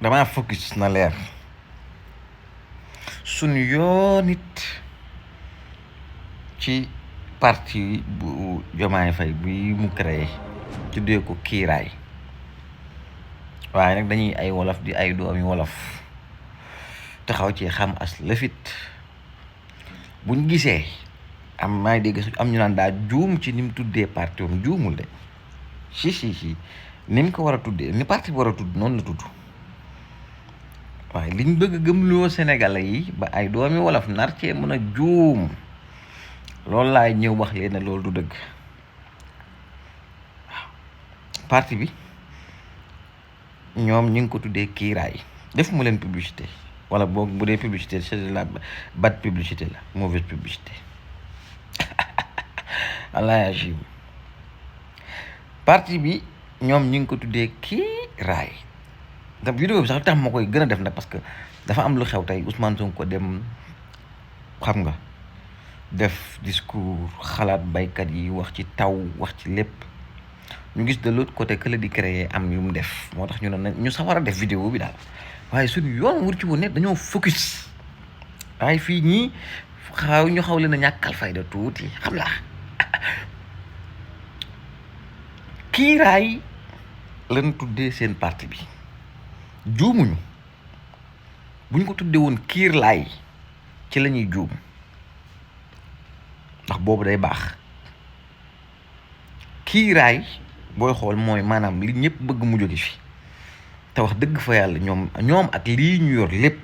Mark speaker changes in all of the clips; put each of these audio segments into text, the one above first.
Speaker 1: damaa focus na leer suñu yoon it ci parti bu Diomaye Faye bi mu créé tuddee ko kiiraay waaye nag dañuy ay wolof di ay doomi wolof taxaw ci xam as lëfit buñ gisee maa ngi dégg am ñu naan daa juum ci ni mu tuddee parti am juumul de si ni mu ko war a tuddee ni parti bi war a tudd noonu la tudd waaye liñ bëgg gëmloo Sénégalais yi ba ay doomi wolof nar cee mën a juum loolu laay ñëw wax leen ne loolu du dëgg waaw parti bi ñoom ñu ngi ko tuddee kiiraay def mu leen publicité wala boog bu dee publicité c'est de la bad publicité la mauvaise publicité allah yajim parti bi ñoom ñu ngi ko tuddee kiiraay da vidéo bi sax tax ma koy gën a def nag parce que dafa am lu xew tey Ousmane Sonko dem xam nga def discours xalaat baykat yi wax ci taw wax ci lépp ñu gis de l'autre côté que la di créer am yu mu def moo tax ñu ne ñu sax war a def vidéo bi daal waaye suñu yoon wur ci woon ne dañoo focus waaye fii ñii ñu xaw leen a ñàkkal fayda tuuti xam laa kiiraay lan tuddee seen parti bi juumuñu buñ ko tuddee woon kiir laay ci la ñuy juum ndax boobu day baax kiiraay booy xool mooy maanaam li ñëpp bëgg mu jóge fi te wax dëgg fa yàlla ñoom ak lii ñu yor lépp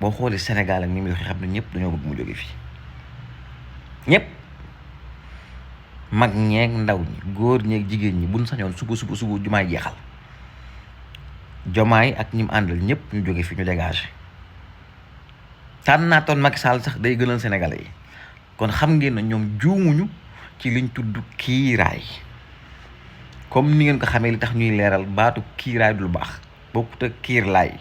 Speaker 1: boo xoolee Sénégal ak ni muy doxee xam ne ñëpp dañoo bëgg mu jóge fi ñëpp mag ñeeg ndaw ñi góor ñeeg jigéen ñi buñ sañoon suba jumaay jeexal Jomaay ak ñi mu àndal ñëpp ñu jóge fi ñu dégagé tànn naa toon Macky Sall sax day gënal Sénégalais yi kon xam ngeen ne ñoom juumuñu ci liñ tudd kiiraay comme ni ngeen ko xamee li tax ñuy leeral baatu kiiraay du lu baax bokkut ak kiir laay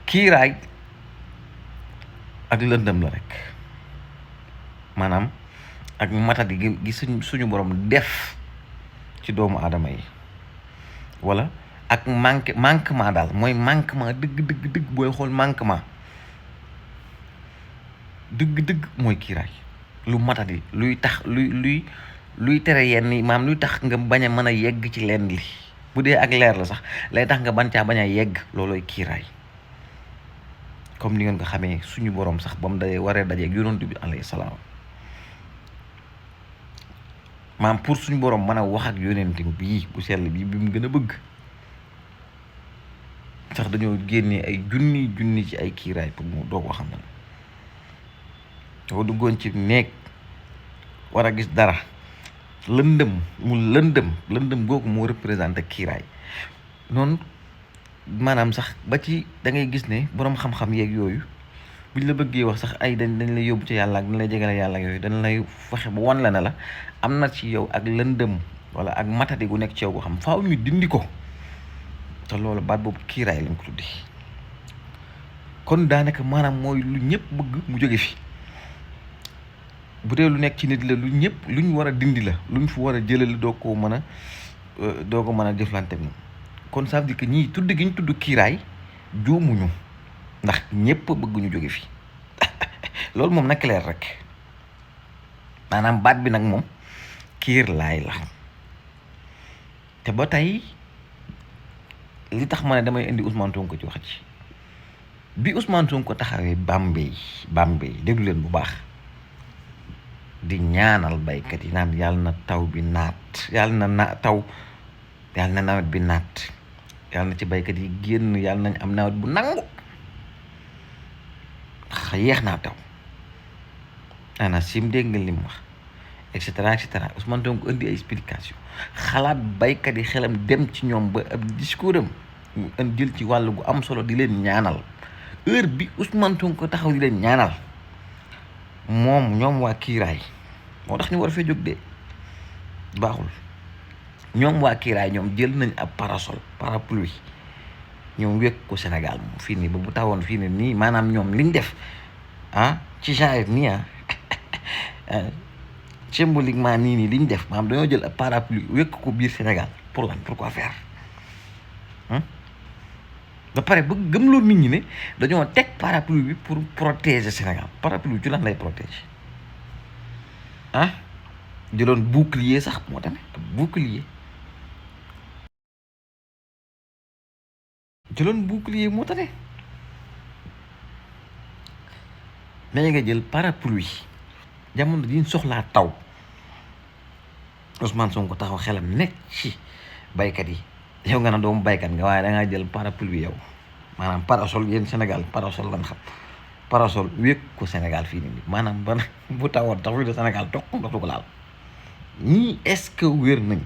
Speaker 1: kiiraay ak lëndëm la rek maanaam ak matadi gi suñu borom def ci doomu aadama yi wala ak manquement daal mooy manquement dëgg booy xool manquement dëgg mooy kiiraay lu matadi luy tax luy tere yenn yi maam luy tax nga bañ a mën a yegg ci lenn li bu dee ak leer la sax lay tax nga bañ a yegg loolooy kiiraay comme ni ngeen ko xamee suñu borom sax ba mu waree dajeeg yonent bi alayhi salaam maam pour suñu borom mën a wax ak yonent bii bu sell bii bi mu gën a bëgg sax dañoo génnee ay junni ci ay kiiraay pour mu doo ko xam ne dafa duggoon ci néeg war a gis dara lëndëm googu moo représenté kiiraay noonu maanaam sax ba ci da ngay gis ne boroom xam-xam yeeg yooyu buñ la bëggee wax sax ay dañ lay yóbbu ci yàlla ak dañ lay jegale yàlla ak yooyu dañ lay fexe ba wan la ne la am na ci yow ak lëndëm wala ak matadi gu nekk ci yow goo xam faaw ñu dindi ko te loolu baat boobu kiiraay lañ ko tuddi kon daanaka maanaam mooy lu ñëpp bëgg mu jóge fi bu dee lu nekk ci nit la lu ñëpp luñ war a dindi la luñ fu war a jëlal doo ko mën a jëflante moom kon ça veut dire que ñii tudd gi ñu tudd kiiraay juumuñu ndax ñëpp bëgg ñu jóge fi loolu moom na clair rek maanaam baat bi nag moom kiir laay la te ba tey li tax ma ne damay indi Ousmane Sonko ci wax ci bi Ousmane Sonko taxawee Bambey déglu leen bu baax di ñaanal baykat yi naan yàlla na taw bi naat yàlla na nawet bi naat yàlla na ci baykat yi génn yàlla nañ am nawet bu nangu yeex naa taw ana sim dégg nga lim wax et cetera Ousmane Sonko indi ay explication xalaat baykat yi xelam dem ci ñoom ba ab discours am mu jël ci wàll gu am solo di leen ñaanal heure bi Ousmane Sonko taxaw di leen ñaanal ñoom waa kiiraay moo tax ñu war fee jóg de baaxul ñoom waa kiiraay ñoom jël nañ ab parapluie ñoom wekk ko Sénégal moom fii nii ba bu tawoon fii nii maanaam ñoom liñ def ci genre nii symboliquement nii liñ def maanaam dañoo jël ab parapluie wekk ko biir Sénégal pour lan pourquoi faire ba pare ba gëmloo nit ñi ne dañoo teg parapluie bi pour protéger Sénégal parapluie ci lan lay protéger ah jëloon bouclier sax moo tamit bouclier jëloon bouclier moo tax mais nga jël parapluie jamono diñ soxlaa taw Ousmane Sonko taxaw xelam nekk ci baykat yi yow nga ne doomu baykat nga waaye da ngaa jël parapluie yow maanaam parasol yéen Sénégal parasol lan xam parasol wékk ko Sénégal fii nii maanaam ba bu tawoon tax fii de Sénégal toog ndox du ko laal ñii est-ce que wér nañ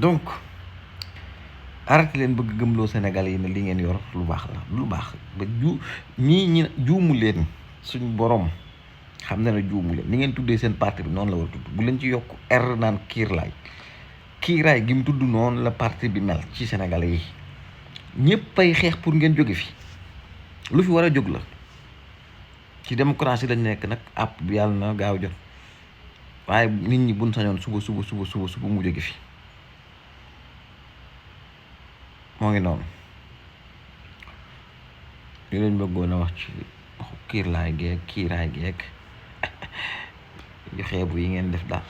Speaker 1: donc arrêté leen bëgg gëmloo Sénégal yi ne li ngeen yor lu baax la lu baax ba ñi juumu leen suñ borom xam na ne juumu leen ni ngeen tuddee seen parti bi noonu la war a tudd bu leen ci yokk r naan kiiraay gi mu tudd noonu la parti bi mel ci Sénégalais yi ñëpp ay xeex pour ngeen jóge fi lu fi war a jóg la ci démocratie lañ nekk nag àpp bi yàlla na gaaw jot waaye nit ñi buñ sañoon suba mu jóge fi moo ngi noonu li lañ bëggoon a wax ci waxu kiiraay geeg yu xeebu yi ngeen def daal